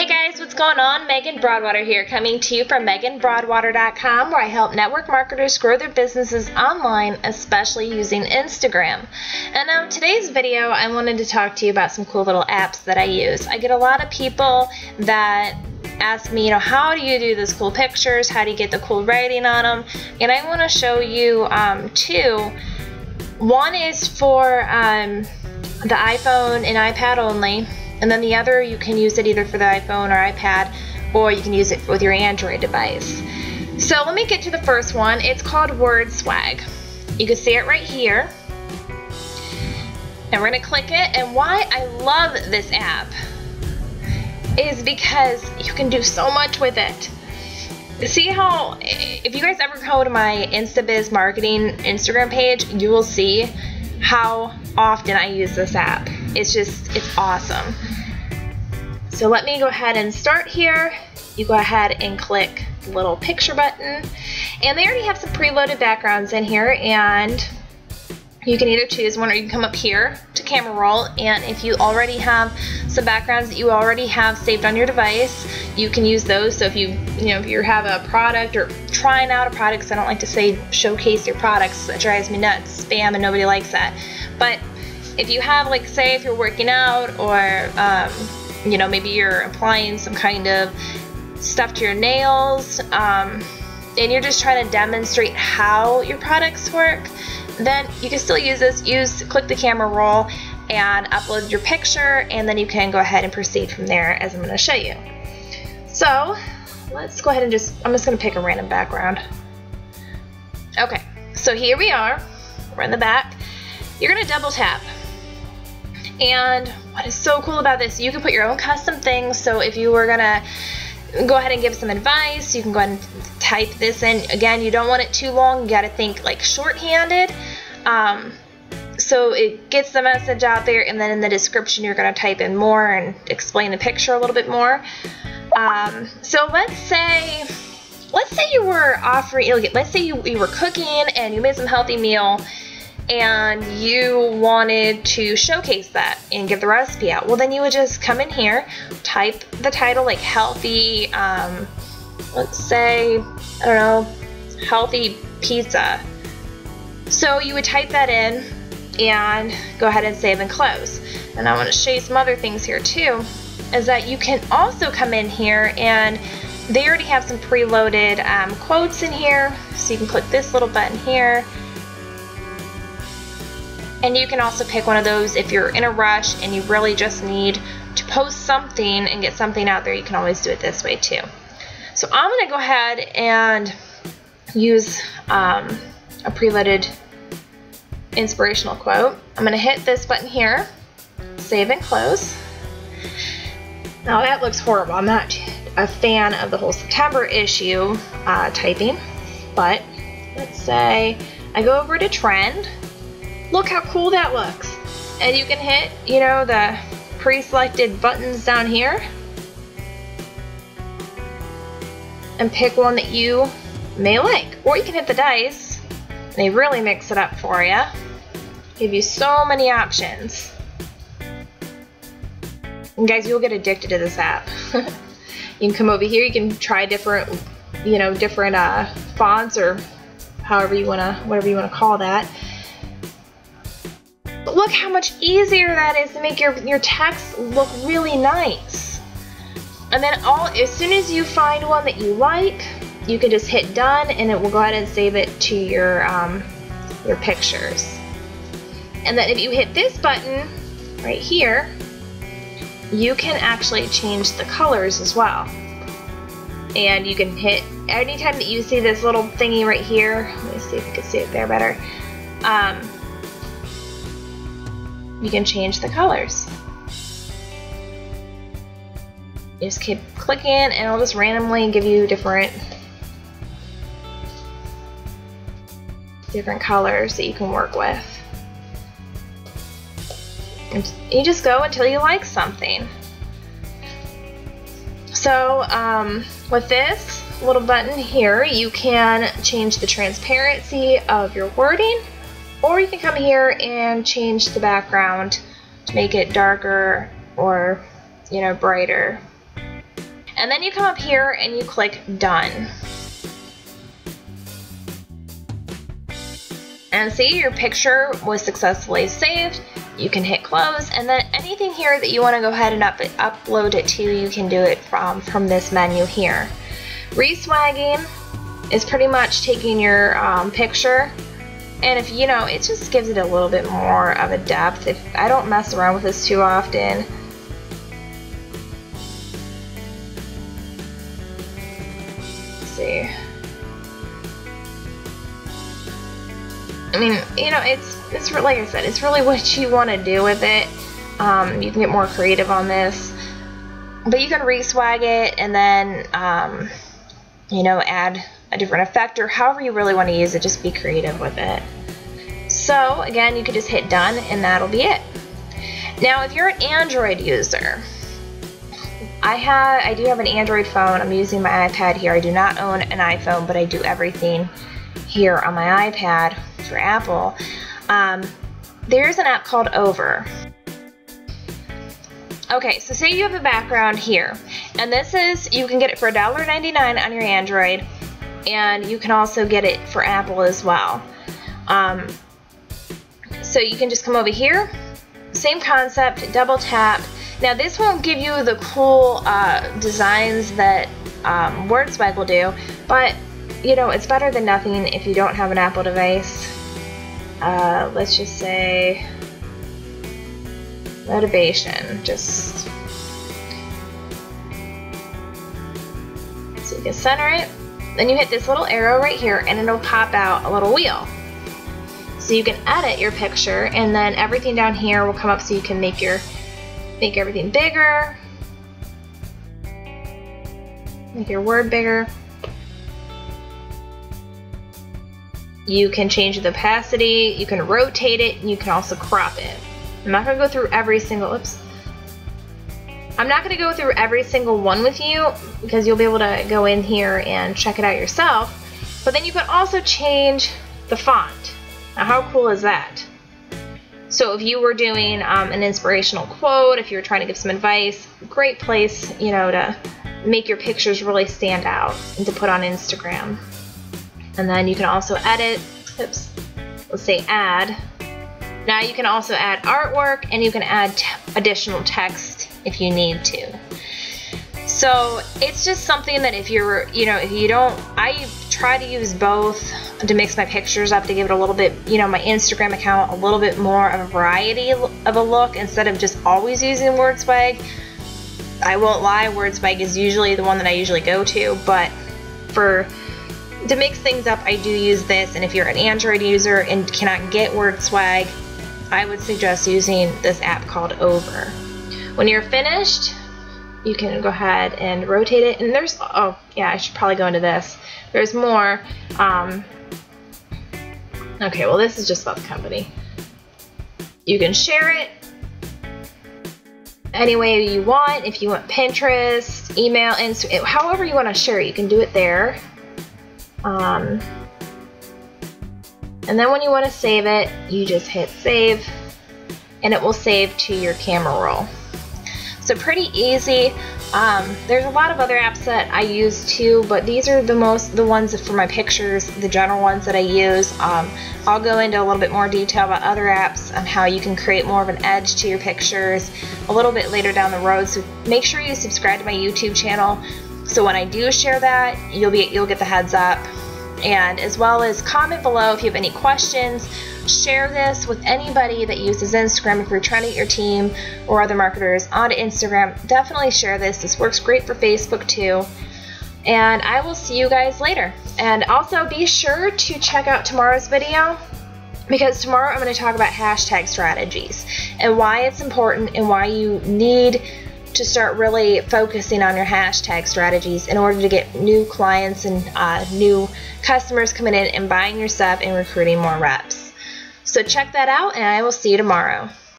guys, what's going on? Megan Broadwater here, coming to you from meganbroadwater.com, where I help network marketers grow their businesses online, especially using Instagram. And today's video, I wanted to talk to you about some cool little apps that I use. I get a lot of people that ask me, how do you do these cool pictures? How do you get the cool writing on them? And I want to show you two. One is for the iPhone and iPad only. And then the other, you can use it either for the iPhone or iPad, or you can use it with your Android device. So let me get to the first one. It's called WordSwag. You can see it right here. And we're going to click it. And why I love this app is because you can do so much with it. See how, if you guys ever go to my InstaBiz Marketing Instagram page, you will see how often I use this app. It's awesome. So let me go ahead and start here. You go ahead and click the little picture button. And they already have some preloaded backgrounds in here, and you can either choose one or you can come up here to camera roll, and if you already have some backgrounds that you already have saved on your device, you can use those. So if if you have a product or trying out a product, because I don't like to say showcase your products, that drives me nuts, spam, and nobody likes that. But if you have, like, say if you're working out, or maybe you're applying some kind of stuff to your nails, and you're just trying to demonstrate how your products work, then you can still use this. Click the camera roll and upload your picture, and then you can go ahead and proceed from there, as I'm going to show you. So let's go ahead and I'm just going to pick a random background. Okay, so here we are. We're in the back. You're going to double tap. And what is so cool about this, you can put your own custom things. So if you were going to go ahead and give some advice, you can go ahead and type this in. Again, you don't want it too long. You got to think like shorthanded. So it gets the message out there, and then in the description you're going to type in more and explain the picture a little bit more. So let's say you were let's say you were cooking and you made some healthy meal, and you wanted to showcase that and give the recipe out. Well, then you would just come in here, type the title, like healthy, let's say, I don't know, healthy pizza. So you would type that in and go ahead and save and close. And I want to show you some other things here too, is that you can also come in here, and they already have some preloaded quotes in here. So you can click this little button here. And you can also pick one of those if you're in a rush and you really just need to post something and get something out there. You can always do it this way too. So I'm going to go ahead and use a preloaded inspirational quote. I'm going to hit this button here, save and close. Now that looks horrible. I'm not a fan of the whole September issue typing, but let's say I go over to trend. Look how cool that looks. And you can hit, the pre-selected buttons down here and pick one that you may like. Or you can hit the dice. They really mix it up for you. Give you so many options. And guys, you'll get addicted to this app. You can come over here, you can try different fonts, or whatever you wanna call that. But look how much easier that is to make your text look really nice. And then as soon as you find one that you like, you can just hit done, and it will go ahead and save it to your pictures. And then if you hit this button right here, you can actually change the colors as well. And you can hit, anytime that you see this little thingy right here, let me see if you can see it there better, you can change the colors. You just keep clicking, and it'll just randomly give you different colors that you can work with. And you just go until you like something. So with this little button here, you can change the transparency of your wording, or you can come here and change the background to make it darker or brighter. And then you come up here and you click done. And see, your picture was successfully saved. You can hit close, and then anything here that you want to go ahead and upload it to, you can do it from this menu here. Reswagging is pretty much taking your picture, and if you know, it just gives it a little bit more of a depth. If I don't mess around with this too often. Let's see. I mean, you know, it's like I said, it's really what you want to do with it. You can get more creative on this, but you can reswag it and then, you know, add a different effect or however you really want to use it. Just be creative with it. So again, you could just hit done and that'll be it. Now, if you're an Android user, I do have an Android phone. I'm using my iPad here. I do not own an iPhone, but I do everything here on my iPad for Apple. There's an app called Over. Okay, so say you have a background here, and this is, you can get it for $1.99 on your Android, and you can also get it for Apple as well. So you can just come over here, same concept, double tap. Now this won't give you the cool designs that WordSwag will do, but you know, it's better than nothing if you don't have an Apple device. Let's just say motivation, just so you can center it. Then you hit this little arrow right here and it'll pop out a little wheel. So you can edit your picture, and then everything down here will come up so you can make everything bigger, make your word bigger. You can change the opacity, you can rotate it, and you can also crop it. I'm not going to go through every single, I'm not going to go through every single one with you because you'll be able to go in here and check it out yourself. But then you can also change the font. Now how cool is that? So if you were doing an inspirational quote, if you were trying to give some advice, great place, you know, to make your pictures really stand out and to put on Instagram. And then you can also edit, let's say add. Now you can also add artwork, and you can add additional text if you need to. So it's just something that if you're, you know, if you don't, I try to use both to mix my pictures up to give it a little bit, you know, my Instagram account a little bit more of a variety of a look instead of just always using WordSwag. I won't lie, WordSwag is usually the one that I usually go to, but to mix things up, I do use this, and if you're an Android user and cannot get WordSwag, I would suggest using this app called Over. When you're finished, you can go ahead and rotate it, and there's, oh yeah, I should probably go into this. There's more. Okay, well this is just about the company. You can share it any way you want. If you want Pinterest, email, Instagram, however you want to share it, you can do it there. And then when you want to save it, you just hit save, and it will save to your camera roll. So pretty easy. There's a lot of other apps that I use too, but these are the ones for my pictures, the general ones that I use. I'll go into a little bit more detail about other apps and how you can create more of an edge to your pictures a little bit later down the road. So make sure you subscribe to my YouTube channel, so when I do share that, you'll get the heads up. And as well as comment below if you have any questions. Share this with anybody that uses Instagram. If you're trying to get your team or other marketers onto Instagram, definitely share this. This works great for Facebook too. And I will see you guys later. And also be sure to check out tomorrow's video, because tomorrow I'm going to talk about hashtag strategies and why it's important and why you need to start really focusing on your hashtag strategies in order to get new clients and new customers coming in and buying your stuff and recruiting more reps. So check that out, and I will see you tomorrow.